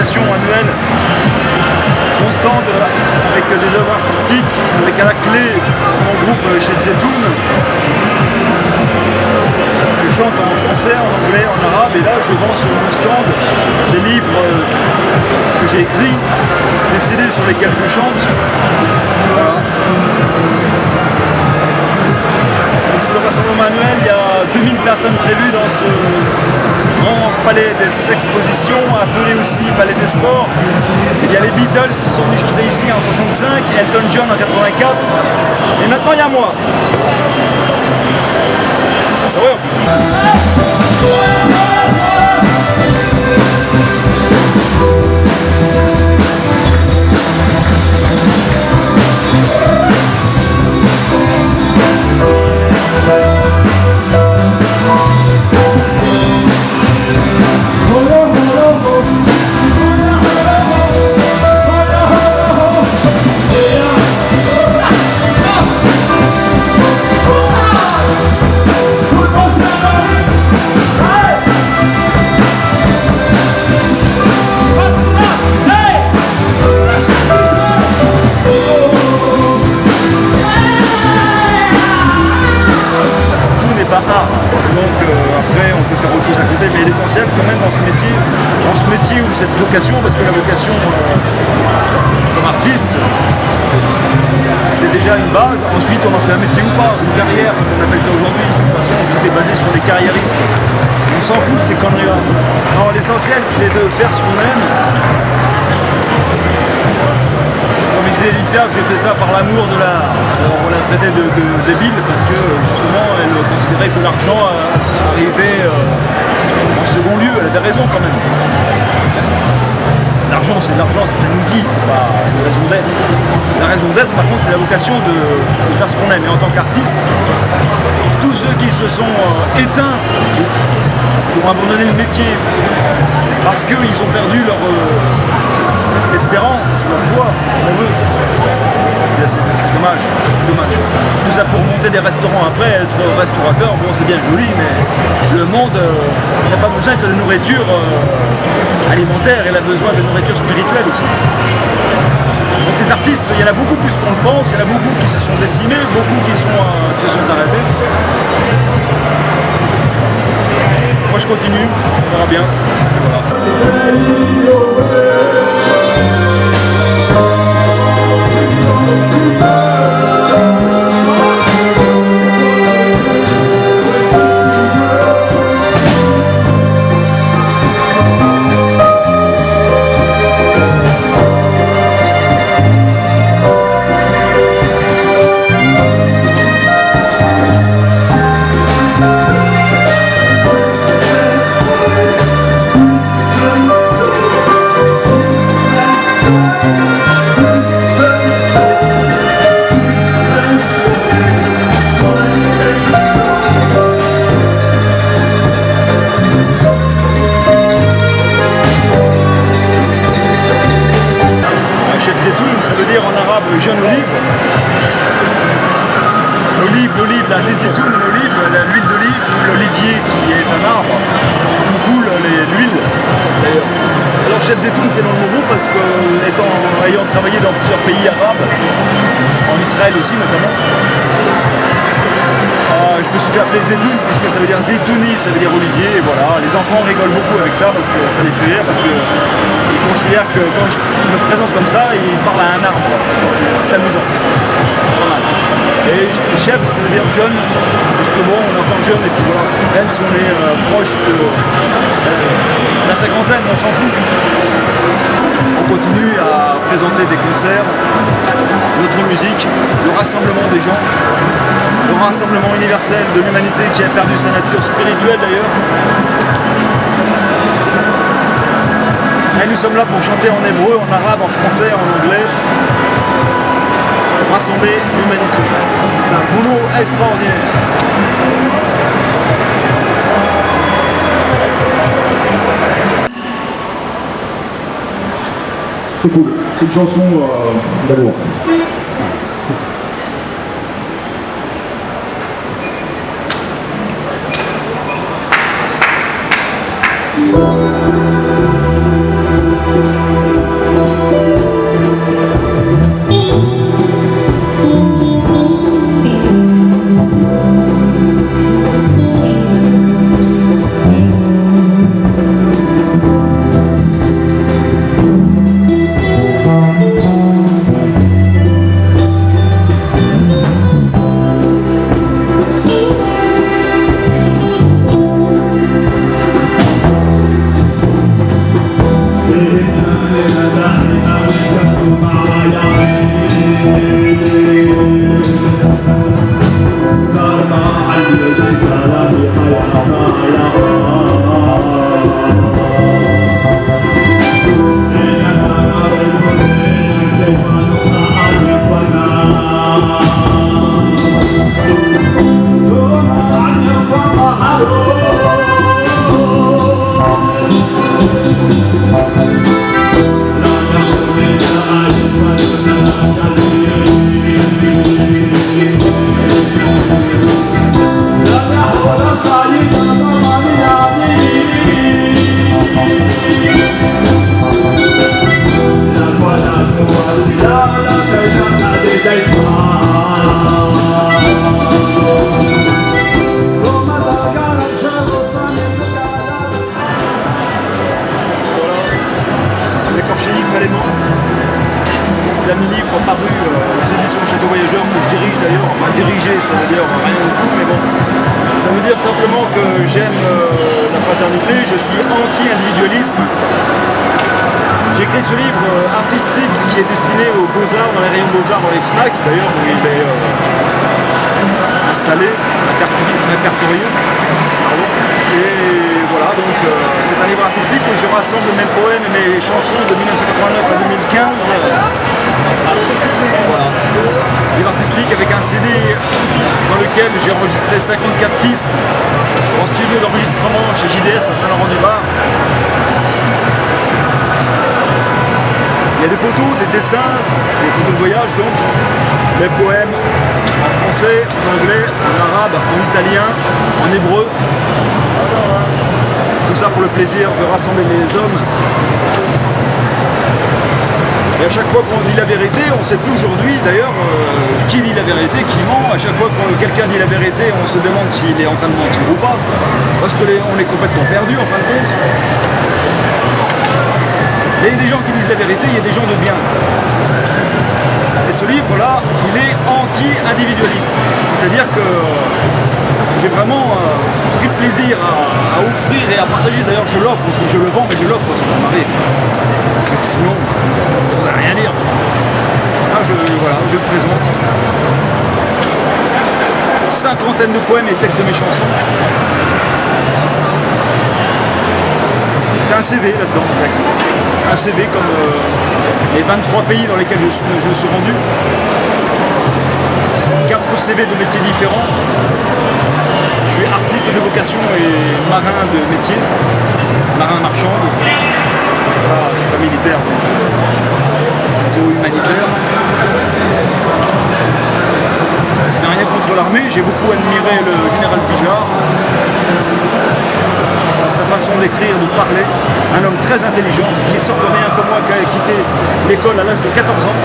association annuelle. Mon stand avec des œuvres artistiques, avec à la clé mon groupe Cheb Zetoun. Je chante en français, en anglais, en arabe, et là je vends sur mon stand des livres que j'ai écrits, des CD sur lesquels je chante. Voilà. Donc c'est le rassemblement annuel, il y a 2000 personnes prévues dans ce grand palais des expositions, appelé aussi palais des sports. Il y a les Beatles qui sont venus chanter ici en 65, Elton John en 84, et maintenant il y a moi. C'est vrai en plus. Donc après on peut faire autre chose à côté, mais l'essentiel quand même dans ce métier ou cette vocation, parce que la vocation comme artiste c'est déjà une base, ensuite on en fait un métier ou pas, une carrière comme on appelle ça aujourd'hui. De toute façon tout est basé sur les carriéristes, on s'en fout de ces conneries là. Non, l'essentiel c'est de faire ce qu'on aime. Comme il disait Edith Piaf, j'ai fait ça par l'amour de l'art. On l'a traité de débile parce que justement elle considérait que l'argent arrivait en second lieu. Elle avait raison quand même. L'argent c'est de l'argent, c'est un outil, c'est pas une raison d'être. La raison d'être par contre c'est la vocation de faire ce qu'on aime. Et en tant qu'artiste, tous ceux qui se sont éteints, qui ont abandonné le métier parce qu'ils ont perdu leur espérance, la foi, comme on veut. C'est dommage, c'est dommage. Tout ça pour monter des restaurants après, être restaurateur, bon c'est bien joli, mais le monde n'a pas besoin que de nourriture alimentaire, il a besoin de nourriture spirituelle aussi. Donc les artistes, il y en a beaucoup plus qu'on le pense, il y en a beaucoup qui se sont décimés, beaucoup qui se sont arrêtés. Moi je continue, on verra bien. Et voilà. Ça veut dire en arabe jeune olive. L'olive, la zitoun, l'olive, l'huile d'olive, l'olivier qui est un arbre, d'où coule l'huile d'ailleurs. Alors Cheb Zetoun c'est dans mon groupe parce que ayant travaillé dans plusieurs pays arabes, en Israël aussi notamment, je me suis fait appeler Zetoun puisque ça veut dire zetouni, ça veut dire olivier, et voilà. Les enfants rigolent beaucoup avec ça parce que ça les fait rire, parce qu'ils considèrent que quand je me présente comme ça, ils parlent à un arbre. C'est amusant, c'est pas mal. Et Cheb ça veut dire jeune, parce que bon, on est encore jeune et puis voilà, même si on est proche de la cinquantaine, on s'en fout. On continue à présenter des concerts, notre musique, le rassemblement des gens, le rassemblement universel de l'humanité qui a perdu sa nature spirituelle d'ailleurs. Et nous sommes là pour chanter en hébreu, en arabe, en français, en anglais, pour rassembler l'humanité. C'est un boulot extraordinaire. C'est cool, c'est une chanson d'amour. Dernier livre paru aux éditions Château Voyageur que je dirige d'ailleurs, enfin diriger ça veut dire rien du tout, mais bon, ça veut dire simplement que j'aime la fraternité, je suis anti-individualisme. J'ai écrit ce livre artistique qui est destiné aux Beaux-Arts, dans les rayons Beaux-Arts, dans les FNAC d'ailleurs, où il est installé, répertorié. Et voilà, donc c'est un livre artistique où je rassemble mes poèmes et mes chansons de 1989 à 2015. Voilà. Livre artistique avec un CD dans lequel j'ai enregistré 54 pistes en studio d'enregistrement chez JDS à Saint-Laurent-du-Var. Il y a des photos, des dessins, des photos de voyage donc, des poèmes en français, en anglais, en arabe, en italien, en hébreu. Tout ça pour le plaisir de rassembler les hommes. Et à chaque fois qu'on dit la vérité, on ne sait plus aujourd'hui d'ailleurs qui dit la vérité, qui ment. À chaque fois que quelqu'un dit la vérité, on se demande s'il est en train de mentir ou pas. Parce qu'on est complètement perdu en fin de compte. Mais il y a des gens qui disent la vérité, il y a des gens de bien. Et ce livre-là, il est anti-individualiste. C'est-à-dire que j'ai vraiment pris plaisir à offrir et à partager. D'ailleurs, je l'offre aussi, je le vends, mais je l'offre aussi, ça m'arrive. Parce que sinon, ça ne voudrait rien dire. Là, je le présente. Cinquantaine de poèmes et textes de mes chansons. C'est un CV là-dedans. Un CV comme les 23 pays dans lesquels je suis rendu. 4 CV de métiers différents. Je suis artiste de vocation et marin de métier, marin marchand. Je suis pas militaire, plutôt humanitaire. Je n'ai rien contre l'armée, j'ai beaucoup admiré le général Bijard. Sa façon d'écrire, de parler, un homme très intelligent, qui sort de rien comme moi, qui a quitté l'école à l'âge de 14 ans.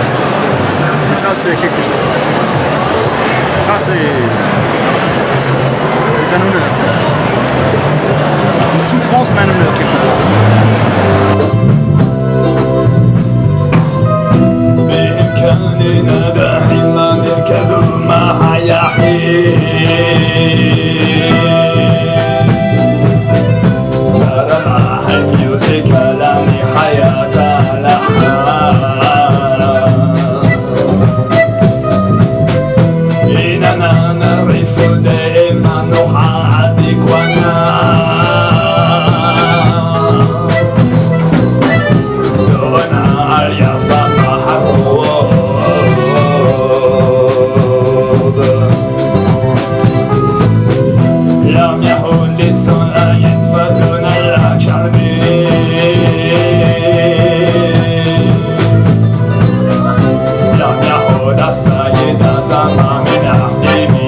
Et ça, c'est quelque chose. Ça, c'est un honneur. Une souffrance, mais un honneur, quelque part. السيدة زمان من أحلامي